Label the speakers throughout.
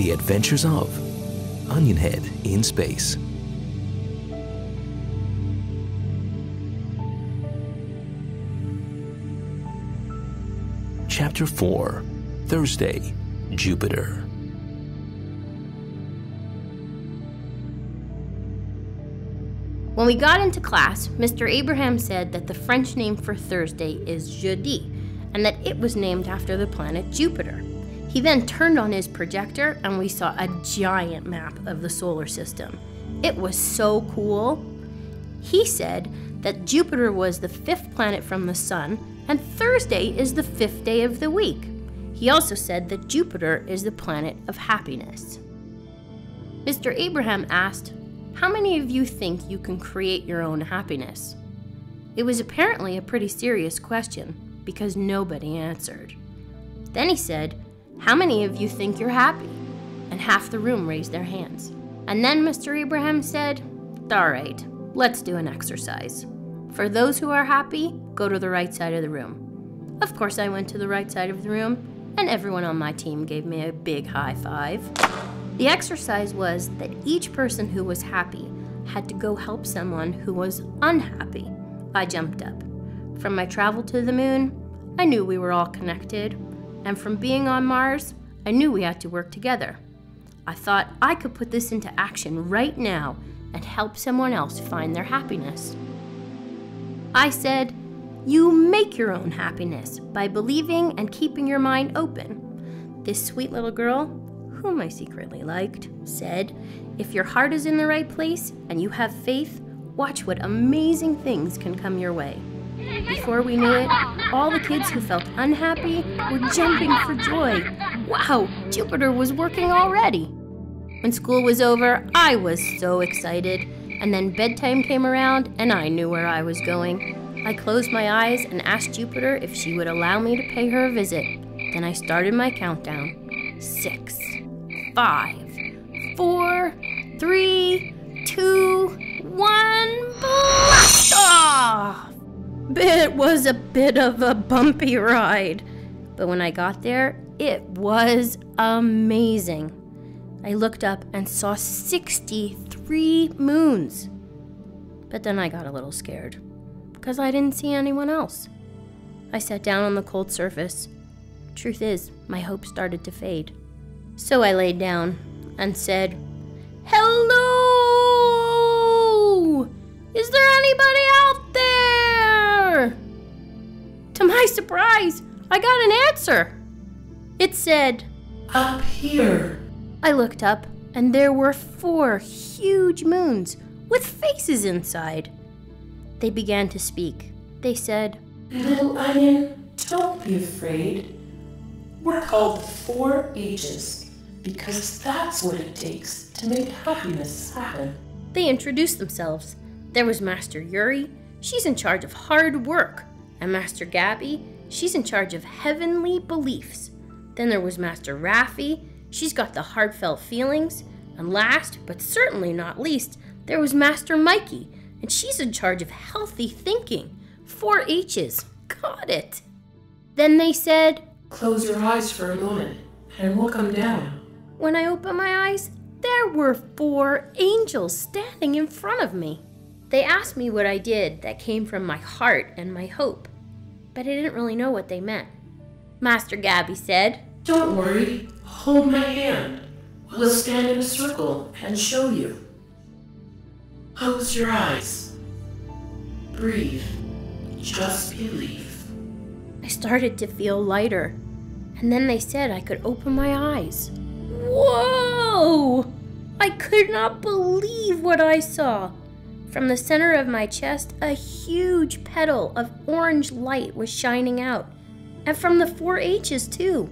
Speaker 1: The Adventures of Onionhead in Space. Chapter 4, Thursday, Jupiter.
Speaker 2: When we got into class, Mr. Abraham said that the French name for Thursday is jeudi, and that it was named after the planet Jupiter. He then turned on his projector and we saw a giant map of the solar system. It was so cool. He said that Jupiter was the 5th planet from the sun, and Thursday is the 5th day of the week. He also said that Jupiter is the planet of happiness. Mr. Abraham asked, "How many of you think you can create your own happiness?" It was apparently a pretty serious question because nobody answered. Then he said, "How many of you think you're happy?" And half the room raised their hands. And then Mr. Abraham said, "All right, let's do an exercise. For those who are happy, go to the right side of the room." Of course, I went to the right side of the room, and everyone on my team gave me a big high five. The exercise was that each person who was happy had to go help someone who was unhappy. I jumped up. From my travel to the moon, I knew we were all connected. And from being on Mars, I knew we had to work together. I thought I could put this into action right now and help someone else find their happiness. I said, "You make your own happiness by believing and keeping your mind open." This sweet little girl, whom I secretly liked, said, "If your heart is in the right place and you have faith, watch what amazing things can come your way." Before we knew it, all the kids who felt unhappy were jumping for joy. Wow, Jupiter was working already. When school was over, I was so excited. And then bedtime came around and I knew where I was going. I closed my eyes and asked Jupiter if she would allow me to pay her a visit. Then I started my countdown. 6, 5, 4, 3, 2, 1, blast off! It was a bit of a bumpy ride, but when I got there, it was amazing. I looked up and saw 63 moons. But then I got a little scared because I didn't see anyone else. I sat down on the cold surface. Truth is, my hope started to fade. So I laid down and said, "Hello! Is there anybody out there?" To my surprise, I got an answer. It said,
Speaker 3: "Up here."
Speaker 2: I looked up, and there were 4 huge moons with faces inside. They began to speak. They said,
Speaker 3: "Little onion, don't be afraid. We're called the 4 H's because that's what it takes to make happiness happen."
Speaker 2: They introduced themselves. There was Master Yuri. She's in charge of hard work. And Master Gabby, she's in charge of heavenly beliefs. Then there was Master Raffi. She's got the heartfelt feelings. And last, but certainly not least, there was Master Mikey, and she's in charge of healthy thinking. 4 H's. Got it. Then they said,
Speaker 3: "Close your eyes for a moment, and we'll come down."
Speaker 2: When I opened my eyes, there were 4 angels standing in front of me. They asked me what I did that came from my heart and my hope, but I didn't really know what they meant. Master Gabby said,
Speaker 3: "Don't worry, hold my hand. We'll stand in a circle and show you. Close your eyes. Breathe. Just believe."
Speaker 2: I started to feel lighter, and then they said I could open my eyes. Whoa! I could not believe what I saw. From the center of my chest, a huge petal of orange light was shining out, and from the 4 H's too.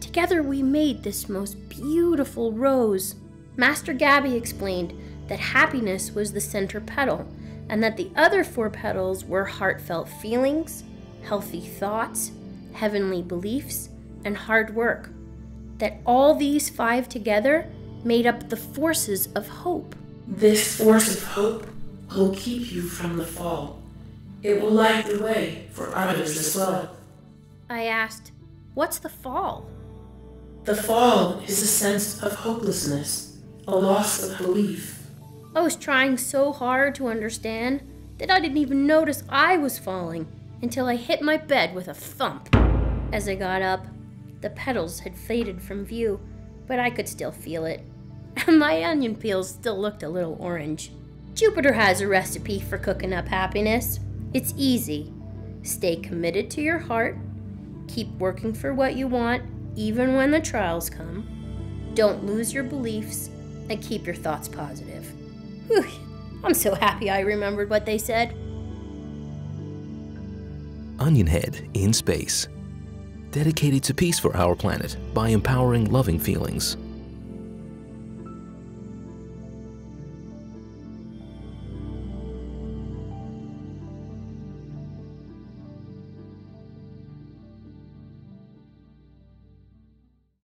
Speaker 2: Together we made this most beautiful rose. Master Gabby explained that happiness was the center petal, and that the other 4 petals were heartfelt feelings, healthy thoughts, heavenly beliefs, and hard work. That all these 5 together made up the forces of hope.
Speaker 3: This force of hope will keep you from the fall. It will light the way for others as well.
Speaker 2: I asked, "What's the fall?"
Speaker 3: The fall is a sense of hopelessness, a loss of belief.
Speaker 2: I was trying so hard to understand that I didn't even notice I was falling until I hit my bed with a thump. As I got up, the petals had faded from view, but I could still feel it. And my onion peels still looked a little orange. Jupiter has a recipe for cooking up happiness. It's easy. Stay committed to your heart. Keep working for what you want, even when the trials come. Don't lose your beliefs, and keep your thoughts positive. Whew, I'm so happy I remembered what they said.
Speaker 1: Onionhead in Space. Dedicated to peace for our planet by empowering loving feelings.